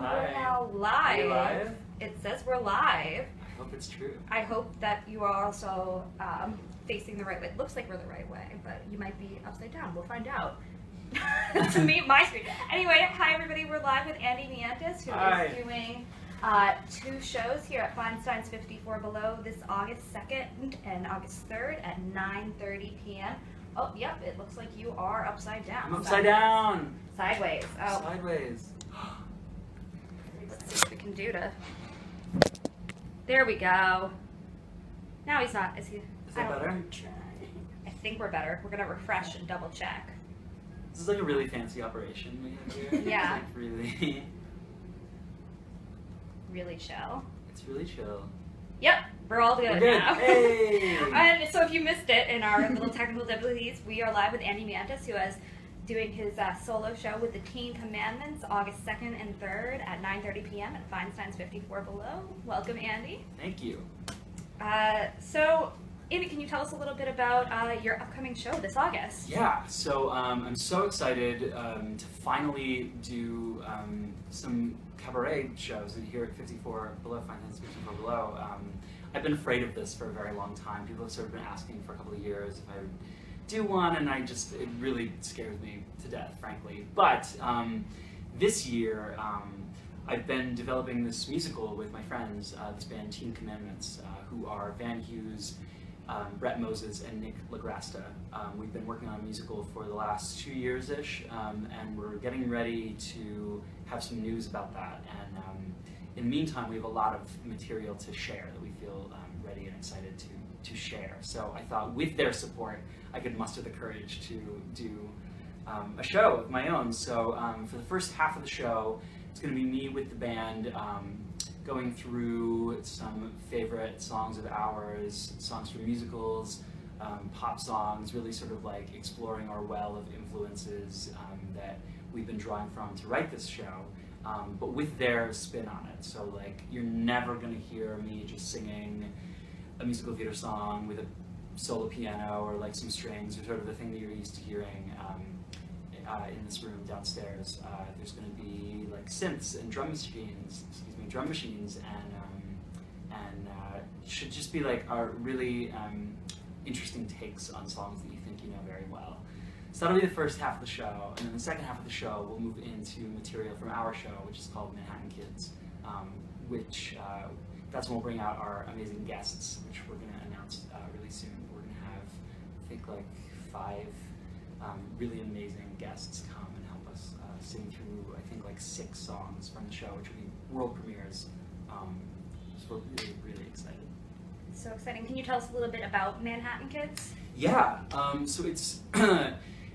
We're now Are live. we live? It says we're live. I hope it's true. I hope that you are also facing the right way. It looks like we're the right way, but you might be upside down. We'll find out. To meet my screen. Anyway, hi everybody. We're live with Andy Mientus, who is doing 2 shows here at Feinstein's 54 Below this August 2nd and August 3rd at 9:30 p.m. Oh, yep. It looks like you are upside down. I'm upside down. Sideways. Oh. Sideways. Let's see what we can do to. There we go. Now he's not. Is he? Is that better? I think we're better. We're gonna refresh and double check. This is like a really fancy operation we have here. Yeah. It's like really. Really chill. It's really chill. Yep, we're all good, We're good. now. Hey! And so if you missed it in our little technical difficulties, we are live with Andy Mientus, who is doing his solo show with the Teen Commandments August 2nd and 3rd at 9:30 p.m. at Feinstein's 54 Below. Welcome, Andy. Thank you. So, Andy, can you tell us a little bit about your upcoming show this August? Yeah, so I'm so excited to finally do some cabaret shows here at 54 Below, Feinstein's 54 Below. I've been afraid of this for a very long time. People have sort of been asking for a couple of years if I would do one, and it really scares me to death, frankly. But this year, I've been developing this musical with my friends, this band Teen Commandments, who are Van Hughes, Brett Moses, and Nick Lagrasta. We've been working on a musical for the last 2 years-ish, and we're getting ready to have some news about that. And in the meantime, we have a lot of material to share that we feel ready and excited to share. So I thought with their support, I could muster the courage to do a show of my own. So for the first half of the show, it's going to be me with the band going through some favorite songs of ours, songs from musicals, pop songs, really sort of like exploring our well of influences that we've been drawing from to write this show, but with their spin on it. So like, you're never going to hear me just singing a musical theater song with a solo piano or like some strings, or sort of the thing that you're used to hearing in this room downstairs. There's going to be like synths and drum machines, and should just be like our really interesting takes on songs that you think you know very well. So that'll be the first half of the show, and then the second half of the show we'll move into material from our show, which is called Manhattan Kids, which that's when we'll bring out our amazing guests, which we're going to announce really soon. We're going to have, I think, like 5 really amazing guests come and help us sing through, I think, like 6 songs from the show, which will be world premieres. So we're really, really excited. So exciting. Can you tell us a little bit about Manhattan Kids? Yeah, so it's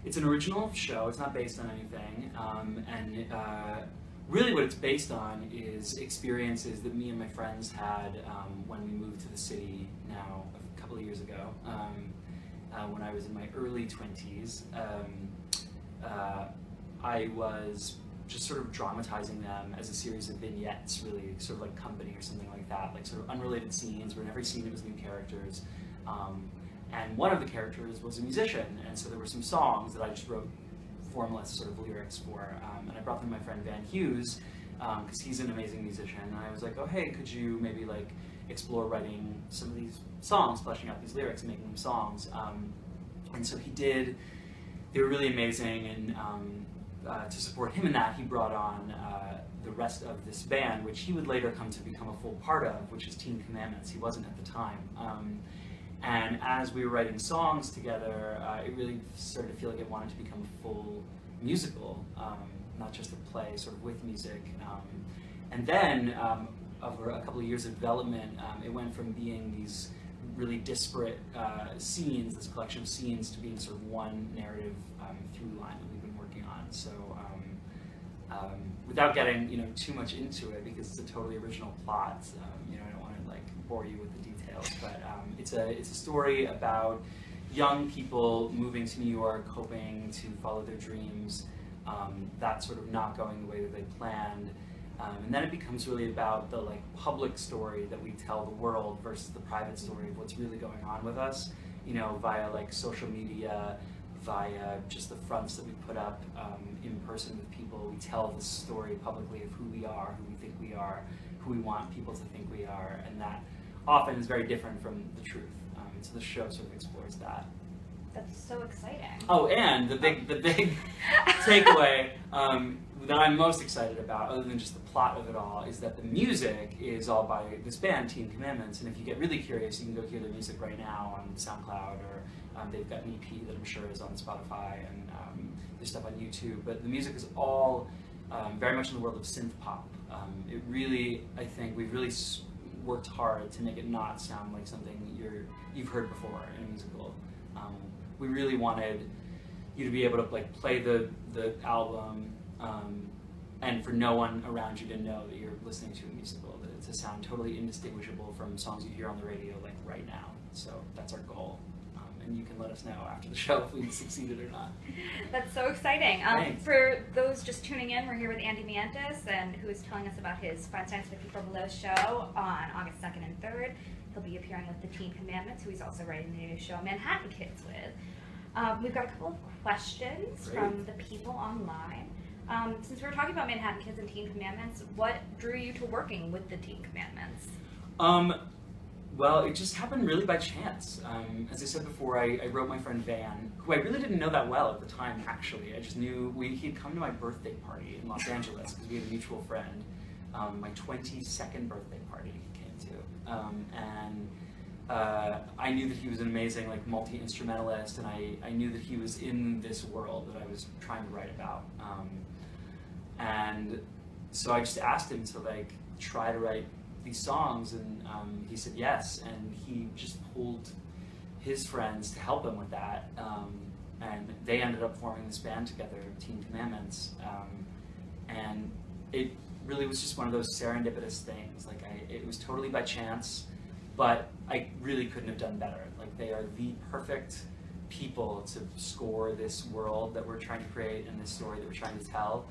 it's an original show. It's not based on anything, and really what it's based on is experiences that me and my friends had when we moved to the city now a couple of years ago. When I was in my early 20s, I was just sort of dramatizing them as a series of vignettes, really, sort of like Company or something like that, like sort of unrelated scenes where in every scene it was new characters. And one of the characters was a musician, and so there were some songs that I just wrote formless sort of lyrics for, and I brought them to my friend Van Hughes, because he's an amazing musician, and I was like, oh hey, could you maybe like explore writing some of these songs, fleshing out these lyrics and making them songs, and so he did. They were really amazing, and to support him in that, he brought on the rest of this band, which he would later come to become a full part of, which is Teen Commandments. He wasn't at the time. And as we were writing songs together, it really started to feel like it wanted to become a full musical, not just a play sort of with music. And then, over a couple of years of development, it went from being these really disparate scenes, this collection of scenes, to being sort of one narrative through line that we've been working on. So without getting too much into it, because it's a totally original plot, I don't want to like bore you with the details, but it's a story about young people moving to New York, hoping to follow their dreams, that sort of not going the way that they planned. And then it becomes really about the like public story that we tell the world versus the private story of what's really going on with us, via like social media, via just the fronts that we put up in person with people. We tell the story publicly of who we are, who we think we are, who we want people to think we are, and that often is very different from the truth. So the show sort of explores that. That's so exciting. Oh, and the big takeaway that I'm most excited about, other than just the plot of it all, is that the music is all by this band, Teen Commandments. And if you get really curious, you can go hear their music right now on SoundCloud, or they've got an EP that I'm sure is on Spotify, and there's stuff on YouTube. But the music is all very much in the world of synth pop. It really, I think, we've really worked hard to make it not sound like something you've heard before in a musical. We really wanted you to be able to like play the album and for no one around you to know that you're listening to a musical, that it's a sound totally indistinguishable from songs you hear on the radio like right now. So that's our goal. And you can let us know after the show if we succeeded or not. That's so exciting. Thanks. For those just tuning in, we're here with Andy Mientus, and who is telling us about his Fine Science 54 Below show on August 2nd and 3rd. He'll be appearing with the Teen Commandments, who he's also writing the new show Manhattan Kids with. We've got a couple of questions from the people online. Since we were talking about Manhattan Kids and Teen Commandments, what drew you to working with the Teen Commandments? Well, it just happened really by chance. As I said before, I wrote my friend Van, who I really didn't know that well at the time, actually. I just knew he'd come to my birthday party in Los Angeles because we had a mutual friend. My 22nd birthday party he came to. I knew that he was an amazing like multi-instrumentalist, and I knew that he was in this world that I was trying to write about. And so I just asked him to like try to write these songs, and he said yes, and he just pulled his friends to help him with that, and they ended up forming this band together, Teen Commandments, and it really was just one of those serendipitous things. Like it was totally by chance, but I really couldn't have done better. Like they are the perfect people to score this world that we're trying to create and this story that we're trying to tell.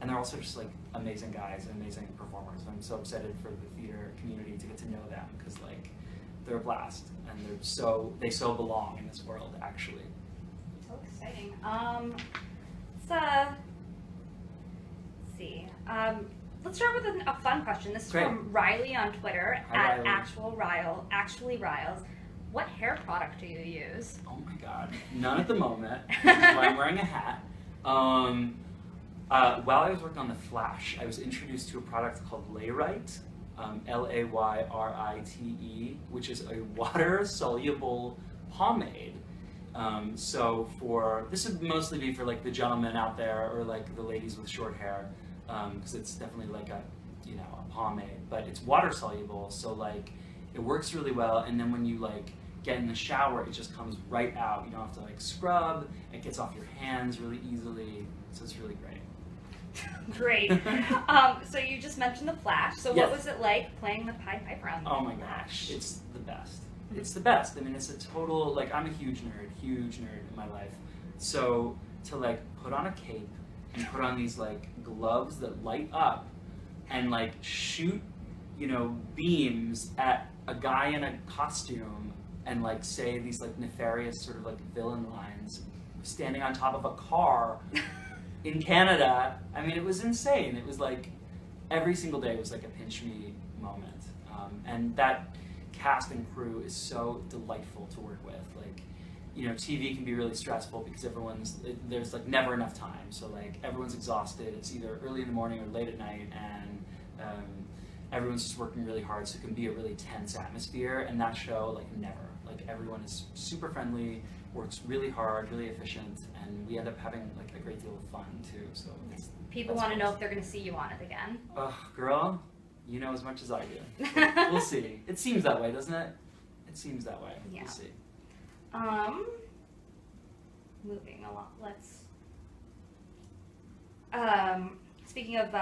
And they're also just like amazing guys and amazing performers. I'm so excited for the theater community to get to know them, because like they're a blast, and they so belong in this world, actually. So exciting. See. Let's start with a fun question. This is from Riley on Twitter, Hi, at Riley. Actually Riles. What hair product do you use? Oh my god, none at the moment. That's why I'm wearing a hat. While I was working on The Flash, I was introduced to a product called Layrite, Layrite, which is a water-soluble pomade. So this would mostly be for like the gentlemen out there, or like the ladies with short hair, because it's definitely like a pomade, but it's water-soluble, so like it works really well. And then when you like get in the shower, it just comes right out. You don't have to like scrub. It gets off your hands really easily, so it's really great. Great. So you just mentioned The Flash. So Yes. what was it like playing the Pied Piper on The Flash? Oh my gosh, it's the best. It's the best. I mean, it's a total, like, I'm a huge nerd in my life. So to like put on a cape and put on these like gloves that light up and like shoot, beams at a guy in a costume and like say these like nefarious sort of like villain lines standing on top of a car in Canada. I mean, it was insane. It was like every single day was like a pinch me moment. And that cast and crew is so delightful to work with. Like, TV can be really stressful because there's like never enough time. So like everyone's exhausted. It's either early in the morning or late at night, and everyone's just working really hard. So it can be a really tense atmosphere. And that show, like, never. Like, everyone is super friendly, works really hard, really efficient, and we end up having like a great deal of fun too. So people want to know if they're going to see you on it again. Girl, you know as much as I do. We'll see. It seems that way, doesn't it? It seems that way. Yeah. We'll see. Moving along. Let's. Speaking of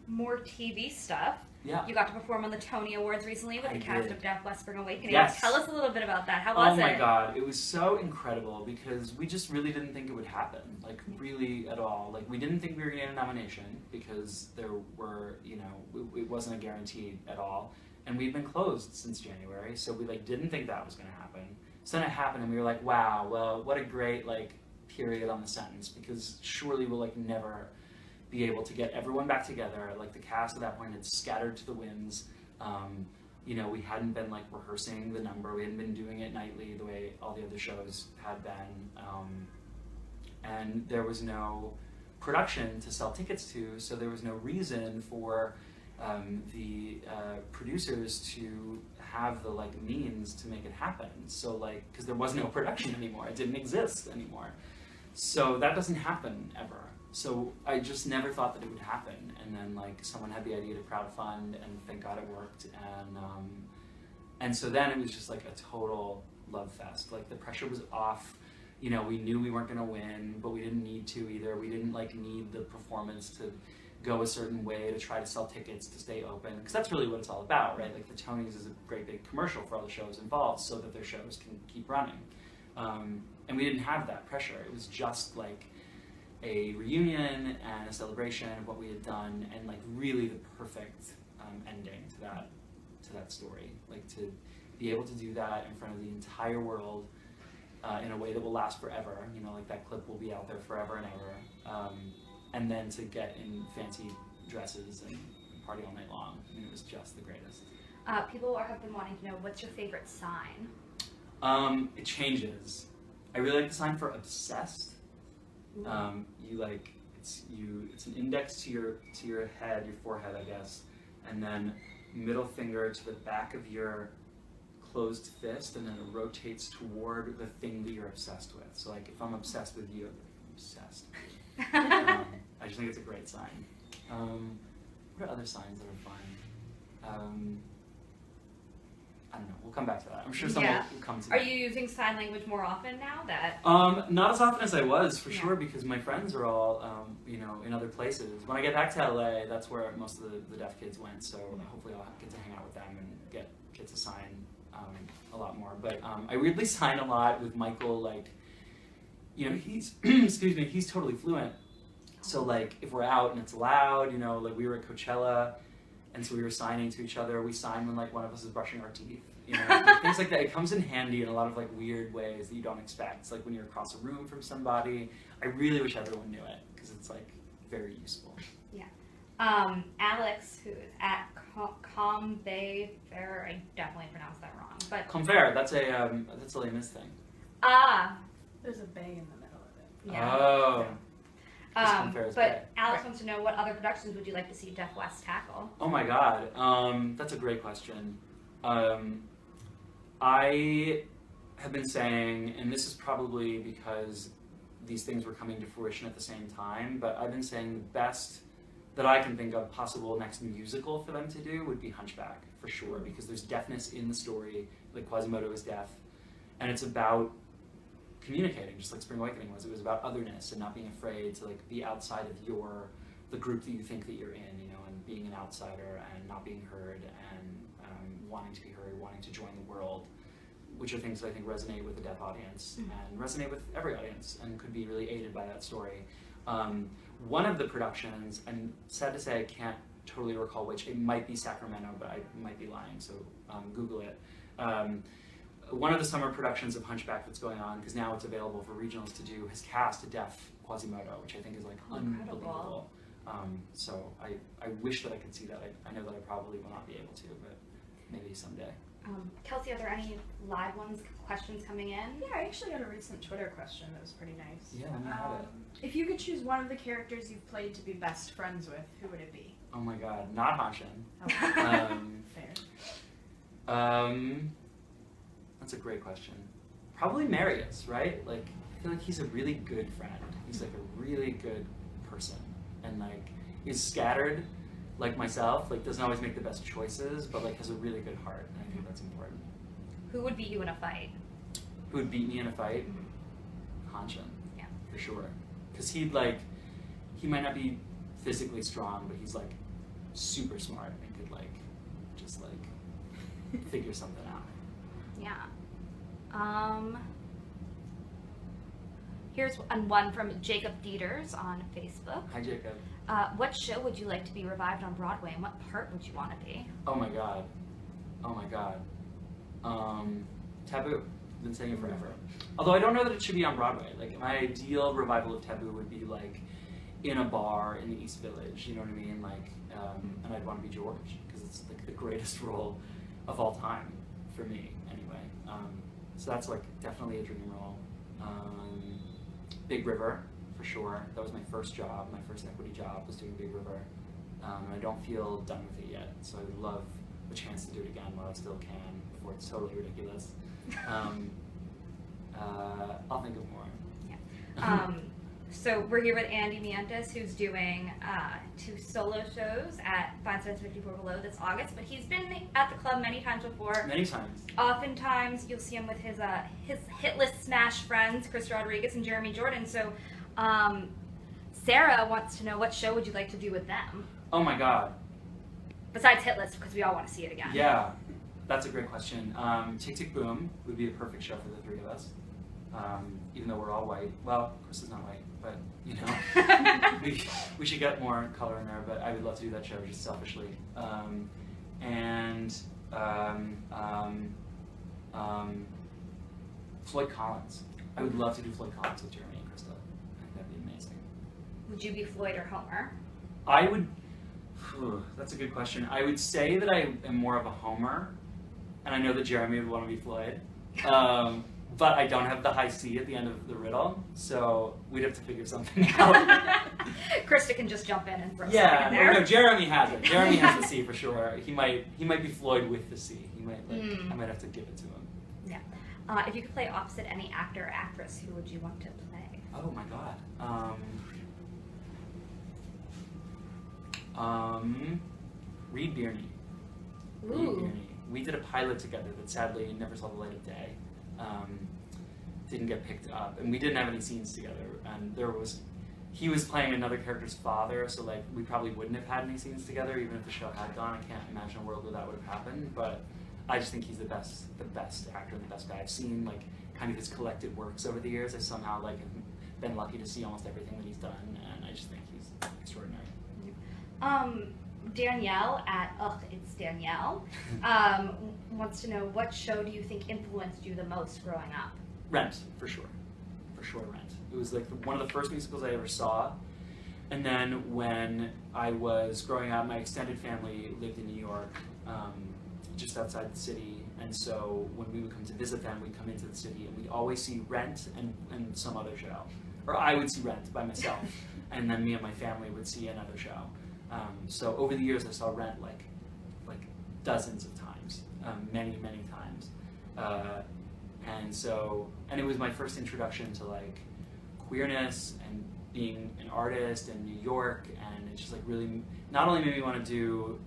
more TV stuff. Yeah. You got to perform on the Tony Awards recently with the cast of Deaf West Spring Awakening. Yes. Tell us a little bit about that. How was it? Oh my god, it was so incredible because we just really didn't think it would happen. Like, really at all. Like, we didn't think we were going to get a nomination because there were, it wasn't a guarantee at all. And we've been closed since January, so we like didn't think that was going to happen. So then it happened, and we were like, wow, well, what a great like period on the sentence, because surely we'll like never be able to get everyone back together. Like the cast at that point had scattered to the winds. You know, we hadn't been like rehearsing the number. We hadn't been doing it nightly the way all the other shows had been. And there was no production to sell tickets to, so there was no reason for the producers to have the like means to make it happen. So like, because there was no production anymore, it didn't exist anymore. So that doesn't happen ever. So I just never thought that it would happen. And then like someone had the idea to crowdfund, and thank God it worked. And so then it was just like a total love fest. Like the pressure was off. You know, we knew we weren't gonna win, but we didn't need to either. We didn't like need the performance to go a certain way to try to sell tickets to stay open, because that's really what it's all about, right? Like the Tonys is a great big commercial for all the shows involved so that their shows can keep running. And we didn't have that pressure. It was just like a reunion and a celebration of what we had done, and like really the perfect ending to that story. Like to be able to do that in front of the entire world in a way that will last forever. You know, like that clip will be out there forever and ever. And then to get in fancy dresses and party all night long. I mean, it was just the greatest. People have been wanting to know, what's your favorite sign? It changes. I really like the sign for obsessed. You like it's an index to your head, your forehead, I guess, and then middle finger to the back of your closed fist, and then it rotates toward the thing that you're obsessed with. So like if I'm obsessed with you, I'm obsessed. I just think it's a great sign. What are other signs that are fun? I don't know. We'll come back to that. I'm sure someone will come to Are that. you using sign language more often now? Not as often as I was, for sure, because my friends are all, you know, in other places. When I get back to LA, that's where most of the deaf kids went, so hopefully I'll get to hang out with them and get to sign a lot more. But I weirdly sign a lot with Michael, like, you know, he's, excuse me, he's totally fluent. So like, if we're out and it's loud, you know, like we were at Coachella, and so we were signing to each other. We sign when like one of us is brushing our teeth, you know, like, things like that. It comes in handy in a lot of like weird ways that you don't expect. It's like when you're across a room from somebody. I really wish everyone knew it, because it's like very useful. Yeah. Alex, who is at Combe Fair, I definitely pronounced that wrong, but Comfair, that's a Les Mis thing. There's a bay in the middle of it. Yeah. Oh. But Alex wants to know, what other productions would you like to see Deaf West tackle? Oh my God, that's a great question. I have been saying, and this is probably because these things were coming to fruition at the same time, but I've been saying the best that I can think of possible next musical for them to do would be Hunchback, for sure, because there's deafness in the story, like Quasimodo is deaf, and it's about communicating, just like Spring Awakening was. It was about otherness and not being afraid to like be outside of the group that you think that you're in, you know, and being an outsider and not being heard and wanting to be heard, wanting to join the world, which are things that I think resonate with the deaf audience and resonate with every audience and could be really aided by that story. One of the productions, and sad to say I can't totally recall which, it might be Sacramento, but I might be lying, so Google it. One of the summer productions of Hunchback that's going on, because now it's available for regionals to do, has cast a deaf Quasimodo, which I think is like unbelievable. So I wish that I could see that. I know that I probably will not be able to, but maybe someday. Kelsey, are there any live questions coming in? Yeah, I actually got a recent Twitter question that was pretty nice. Yeah, let me have it. If you could choose one of the characters you've played to be best friends with, who would it be? Oh my God, not Hanshin. Fair. That's a great question. Probably Marius, right? Like, I feel like he's a really good friend. He's like a really good person, and like he's scattered, like myself. Like doesn't always make the best choices, but like has a really good heart, and I think that's important. Who would beat you in a fight? Who would beat me in a fight? Hanshin. Yeah, for sure. Because he might not be physically strong, but he's like super smart and could like just like figure something out. Yeah. Here's one from Jacob Dieters on Facebook. Hi, Jacob. What show would you like to be revived on Broadway, and what part would you want to be? Oh my God. Oh my God. Taboo. I've been saying it forever. Although I don't know that it should be on Broadway. Like my ideal revival of Taboo would be like in a bar in the East Village. You know what I mean? Like, and I'd want to be George because it's like the greatest role of all time for me, anyway. So that's like definitely a dream role. Big River, for sure. That was my first job. My first equity job was doing Big River. And I don't feel done with it yet, so I would love a chance to do it again while I still can before it's totally ridiculous. I'll think of more. Yeah. So we're here with Andy Mientus, who's doing 2 solo shows at Fine Stars 54 Below this August, but he's been at the club many times before. Many times. Oftentimes you'll see him with his hit list smash friends, Chris Rodriguez and Jeremy Jordan. So Sarah wants to know, what show would you like to do with them? Oh my god. Besides Hit List, because we all want to see it again. Yeah, that's a great question. Tick Tick Boom would be a perfect show for the 3 of us. Even though we're all white. Well, Chris is not white, but you know, we should get more color in there. But I would love to do that show just selfishly. Floyd Collins. I would love to do Floyd Collins with Jeremy and Krista. I think that'd be amazing. Would you be Floyd or Homer? I would. That's a good question. I would say that I am more of a Homer, and I know that Jeremy would want to be Floyd. But I don't have the high C at the end of the riddle, so we'd have to figure something out. Krista can just jump in and throw something in there. No, Jeremy has it. Jeremy has the C for sure. He might be Floyd with the C. He might I might have to give it to him. Yeah. If you could play opposite any actor or actress, who would you want to play? Oh my god. Reed Birney. Ooh. Reed Birney. We did a pilot together that sadly never saw the light of day. Didn't get picked up, and we didn't have any scenes together. And he was playing another character's father, so like we probably wouldn't have had any scenes together even if the show had gone. I can't imagine a world where that would have happened. But I just think he's the best actor and the best guy. I've seen like kind of his collected works over the years. I somehow like have been lucky to see almost everything that he's done, and I just think he's extraordinary. Danielle at It's Danielle wants to know, what show do you think influenced you the most growing up? Rent, for sure. For sure, Rent. It was like one of the first musicals I ever saw. And then when I was growing up, my extended family lived in New York, just outside the city. And so when we would come to visit them, we'd come into the city and we'd always see Rent and some other show. Or I would see Rent by myself, and then me and my family would see another show. So over the years, I saw Rent like dozens of times, many times, and it was my first introduction to like queerness and being an artist in New York, and it just like really not only made me want to do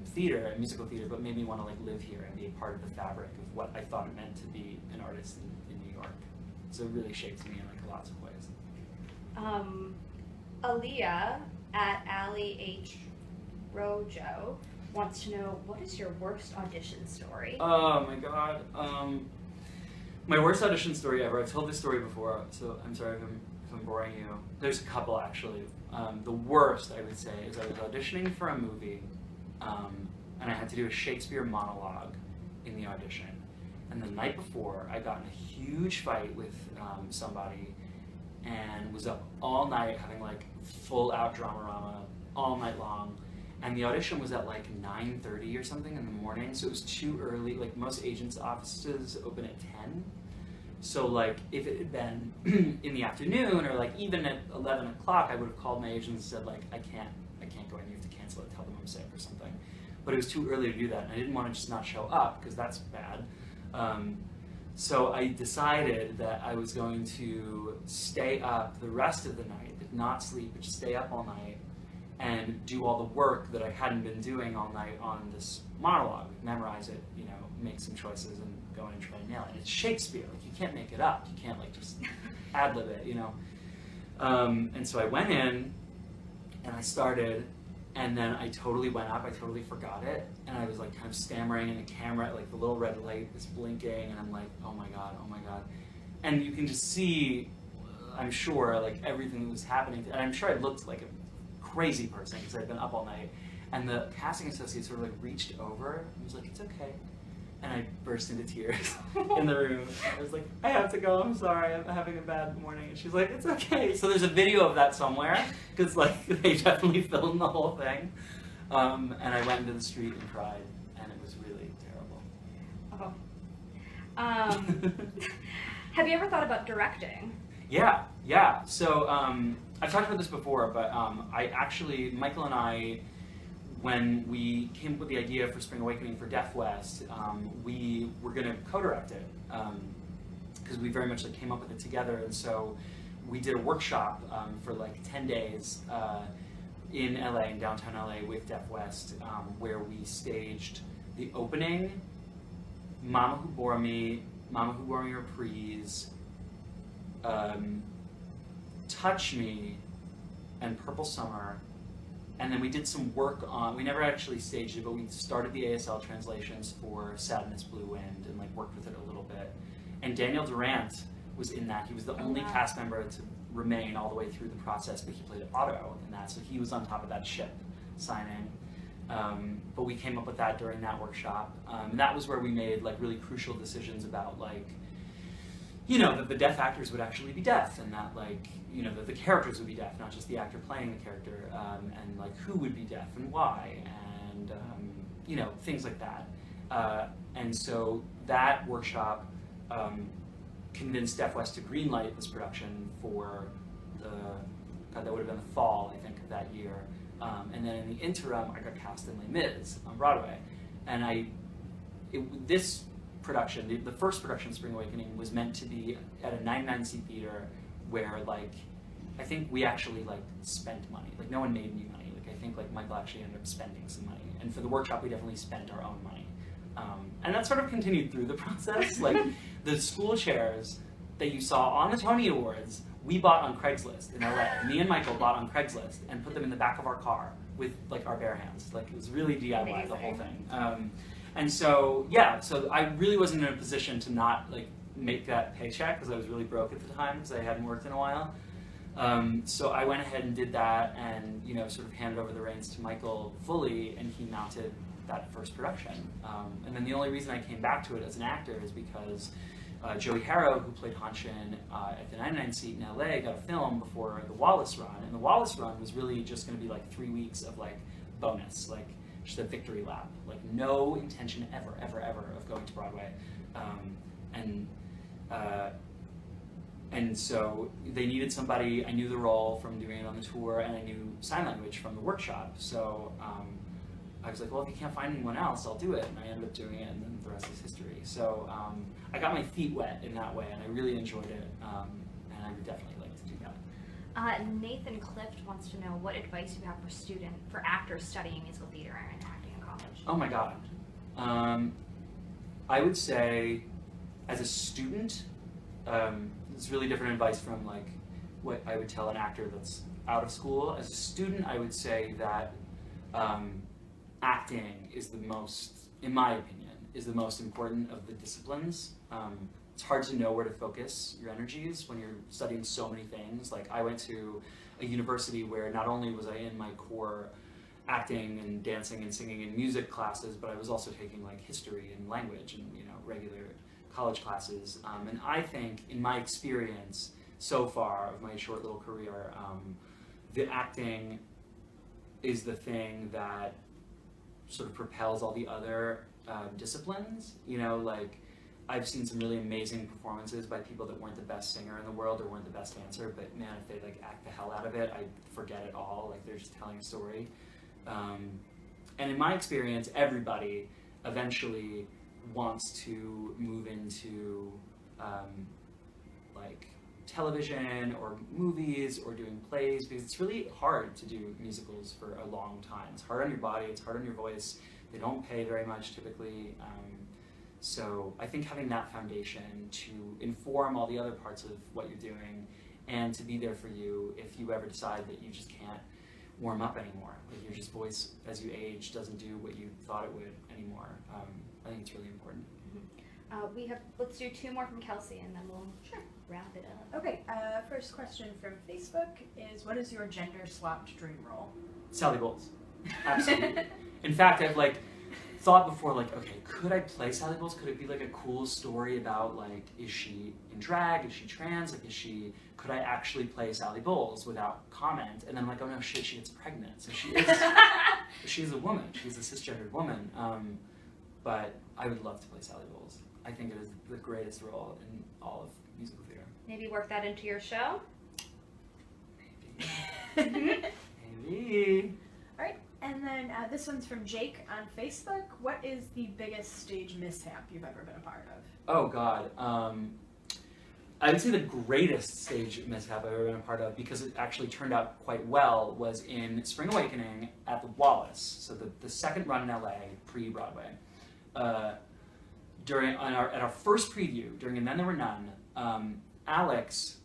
theater, musical theater, but made me want to like live here and be a part of the fabric of what I thought it meant to be an artist in New York. So it really shaped me in like lots of ways. Aaliyah at Allie H. Rojo wants to know, what is your worst audition story? Oh my god. My worst audition story ever. I've told this story before, so I'm sorry if I'm boring you. There's a couple actually. The worst, I would say, is I was auditioning for a movie, and I had to do a Shakespeare monologue in the audition. And the night before, I got in a huge fight with somebody, and was up all night having like full out drama all night long. And the audition was at like 9:30 or something in the morning, so it was too early. Like most agents' offices open at 10. So like if it had been in the afternoon or like even at 11 o'clock, I would have called my agent and said like, I can't go in, you have to cancel it, tell them I'm sick or something. But it was too early to do that, and I didn't want to just not show up because that's bad. So I decided that I was going to stay up the rest of the night, not sleep, but just stay up all night and do all the work that I hadn't been doing all night on this monologue. Memorize it, you know, make some choices and go in and try and nail it. It's Shakespeare, like you can't make it up. You can't like just ad-lib it, you know. And so I went in and I started, and then I totally went up, I totally forgot it, and I was like kind of stammering, and the camera, like the little red light was blinking, and I'm like, oh my god. And you can just see, I'm sure, like everything that was happening, and I'm sure I looked like a crazy person because I'd been up all night, and the casting associate sort of like reached over and was like, it's okay, And I burst into tears in the room. I was like, I have to go, I'm sorry, I'm having a bad morning. And she's like, it's okay. So there's a video of that somewhere, because like they definitely filmed the whole thing. And I went into the street and cried, and it was really terrible. Oh. Have you ever thought about directing? Yeah. So I've talked about this before, but Michael and I, when we came up with the idea for Spring Awakening for Deaf West, we were going to co-direct it because we very much like came up with it together. And so we did a workshop for like 10 days in LA, in downtown LA with Deaf West, where we staged the opening, Mama Who Bore Me Reprise, Touch Me, and Purple Summer. And then we did some work on, we never actually staged it, but we started the ASL translations for Sadness, Blue Wind, and like worked with it a little bit. And Daniel Durant was in that. He was the only cast member to remain all the way through the process, but he played Otto in that, so he was on top of that ship signing. But we came up with that during that workshop. And that was where we made like really crucial decisions about like, you know, that the deaf actors would actually be deaf, and that like, you know, that the characters would be deaf, not just the actor playing the character, and like who would be deaf and why, and you know, things like that. And so that workshop convinced Deaf West to greenlight this production for that would have been the fall, I think, of that year. And then in the interim, I got cast in Les Mis on Broadway, and this production, the first production of Spring Awakening, was meant to be at a 99-seat theater where like I think we actually like spent money. Like no one made any money. Like I think like Michael actually ended up spending some money. And for the workshop, we definitely spent our own money. And that sort of continued through the process. Like the school chairs that you saw on the Tony Awards, we bought on Craigslist in LA. Me and Michael bought on Craigslist and put them in the back of our car with like our bare hands. Like it was really DIY, amazing. The whole thing. And so, yeah, so I really wasn't in a position to not like make that paycheck because I was really broke at the time because I hadn't worked in a while. So I went ahead and did that, and you know, sort of handed over the reins to Michael fully, and he mounted that first production. And then the only reason I came back to it as an actor is because Joey Harrow, who played Hanshin at the 99 seat in LA, got a film before the Wallace run, and the Wallace run was really just going to be like 3 weeks of like bonus, like just a victory lap, like no intention ever of going to Broadway. And so they needed somebody. I knew the role from doing it on the tour, and I knew sign language from the workshop. So I was like, well, if you can't find anyone else, I'll do it. And I ended up doing it, and then the rest is history. So I got my feet wet in that way, and I really enjoyed it. And I would definitely like to do that. Nathan Clift wants to know what advice you have for actors studying musical theater and acting in college. Oh my God. I would say, as a student, it's really different advice from like what I would tell an actor that's out of school. As a student, I would say that acting is the most, in my opinion, is the most important of the disciplines. It's hard to know where to focus your energies when you're studying so many things. Like I went to a university where not only was I in my core acting and dancing and singing and music classes, but I was also taking like history and language and, you know, regular college classes. And I think, in my experience so far of my short little career, the acting is the thing that sort of propels all the other disciplines. You know, like I've seen some really amazing performances by people that weren't the best singer in the world or weren't the best dancer, but man, if they like act the hell out of it, I forget it all. Like they're just telling a story. And in my experience, everybody eventually wants to move into like television or movies or doing plays, because it's really hard to do musicals for a long time. It's hard on your body, it's hard on your voice. They don't pay very much typically. So I think having that foundation to inform all the other parts of what you're doing and to be there for you if you ever decide that you just can't warm up anymore. Like your just voice as you age doesn't do what you thought it would anymore. I think it's really important. Let's do 2 more from Kelsey, and then we'll wrap it up. Okay, first question from Facebook is, what is your gender swapped dream role? Sally Bowles. Absolutely. In fact, I've like thought before, like, okay, could I play Sally Bowles? Could it be like a cool story about, like, is she in drag? Is she trans? Like, could I actually play Sally Bowles without comment? And then I'm like, oh no, shit, she gets pregnant. So she's a woman. She's a cisgendered woman. But I would love to play Sally Bowles. I think it is the greatest role in all of musical theater. Maybe work that into your show? Maybe. Maybe. All right, and then this one's from Jake on Facebook. What is the biggest stage mishap you've ever been a part of? Oh God. I would say the greatest stage mishap I've ever been a part of, because it actually turned out quite well, was in Spring Awakening at the Wallace, so the second run in LA, pre-Broadway. At our first preview, during And Then There Were None, Alex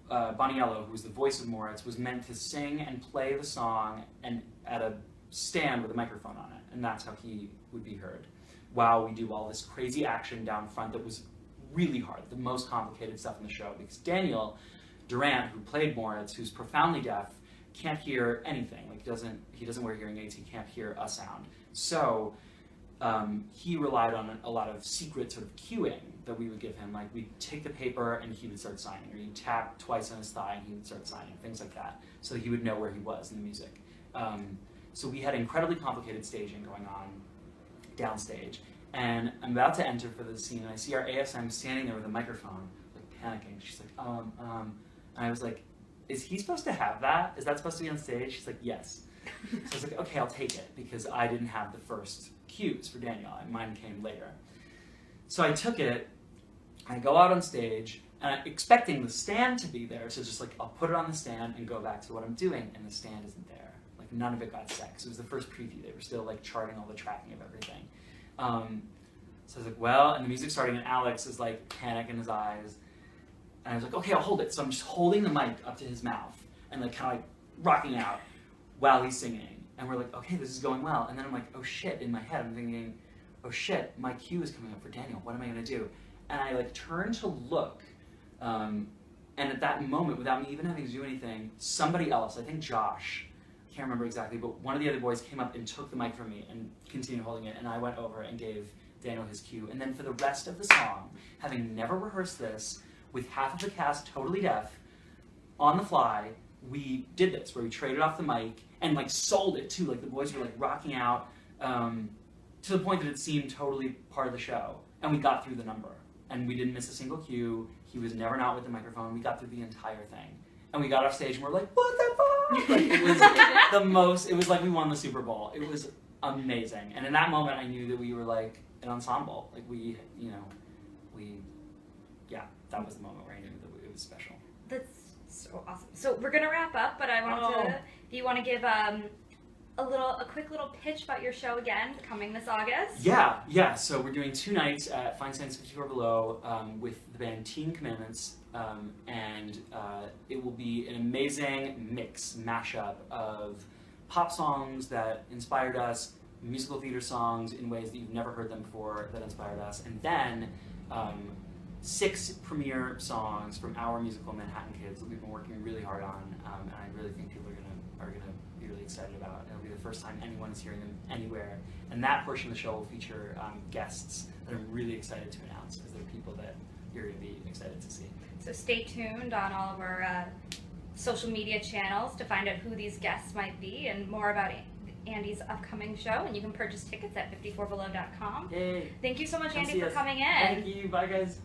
Boniello, who was the voice of Moritz, was meant to sing and play the song and at a stand with a microphone on it, and that's how he would be heard, while we do all this crazy action down front that was really hard, the most complicated stuff in the show, because Daniel Durant, who played Moritz, who's profoundly deaf, can't hear anything. Like, he doesn't wear hearing aids, he can't hear a sound. So he relied on a lot of secret sort of cueing that we would give him. Like, we'd take the paper and he would start signing, or you'd tap twice on his thigh and he would start signing, things like that, so that he would know where he was in the music. So we had incredibly complicated staging going on downstage. And I'm about to enter for the scene, and I see our ASM standing there with a microphone, like panicking. She's like, and I was like, is he supposed to have that? Is that supposed to be on stage? She's like, yes. So I was like, okay, I'll take it, because I didn't have the first cues for Daniel, and mine came later. So I took it, I go out on stage, and I'm expecting the stand to be there, so just like, I'll put it on the stand and go back to what I'm doing, and the stand isn't there. Like, none of it got set, because it was the first preview. They were still like charting all the tracking of everything. So I was like, well, and the music's starting, and Alex is like panic in his eyes. And I was like, okay, I'll hold it. So I'm just holding the mic up to his mouth and like kind of like rocking out while he's singing. And we're like, okay, this is going well. And then I'm like, oh shit, in my head, I'm thinking, oh shit, my cue is coming up for Daniel. What am I gonna do? And I like turn to look. And at that moment, without me even having to do anything, somebody else, I think Josh, I can't remember exactly, but one of the other boys came up and took the mic from me and continued holding it. And I went over and gave Daniel his cue. And then for the rest of the song, having never rehearsed this, with half of the cast totally deaf, on the fly, we did this, where we traded off the mic and like sold it too. Like, the boys were like rocking out to the point that it seemed totally part of the show. And we got through the number. And we didn't miss a single cue. He was never not with the microphone. We got through the entire thing. And we got off stage and we're like, what the fuck? Like, it was it was like we won the Super Bowl. It was amazing. And in that moment, I knew that we were like an ensemble. Like, that was the moment where I knew that it was special. That's so awesome. So we're gonna wrap up, but I wanted to, do you want to give a quick little pitch about your show again, coming this August? Yeah. So we're doing 2 nights at Fine Science 54 Below with the band Teen Commandments, and it will be an amazing mashup of pop songs that inspired us, musical theater songs in ways that you've never heard them before that inspired us, and then 6 premiere songs from our musical Manhattan Kids that we've been working really hard on, and I really think people are gonna be really excited about. It'll be the first time anyone is hearing them anywhere, and that portion of the show will feature guests that I'm really excited to announce, because they're people that you're gonna be excited to see. So stay tuned on all of our social media channels to find out who these guests might be and more about Andy's upcoming show, and you can purchase tickets at 54below.com. Yay! Thank you so much, Come Andy, see for us. coming in. Thank you. Bye, guys.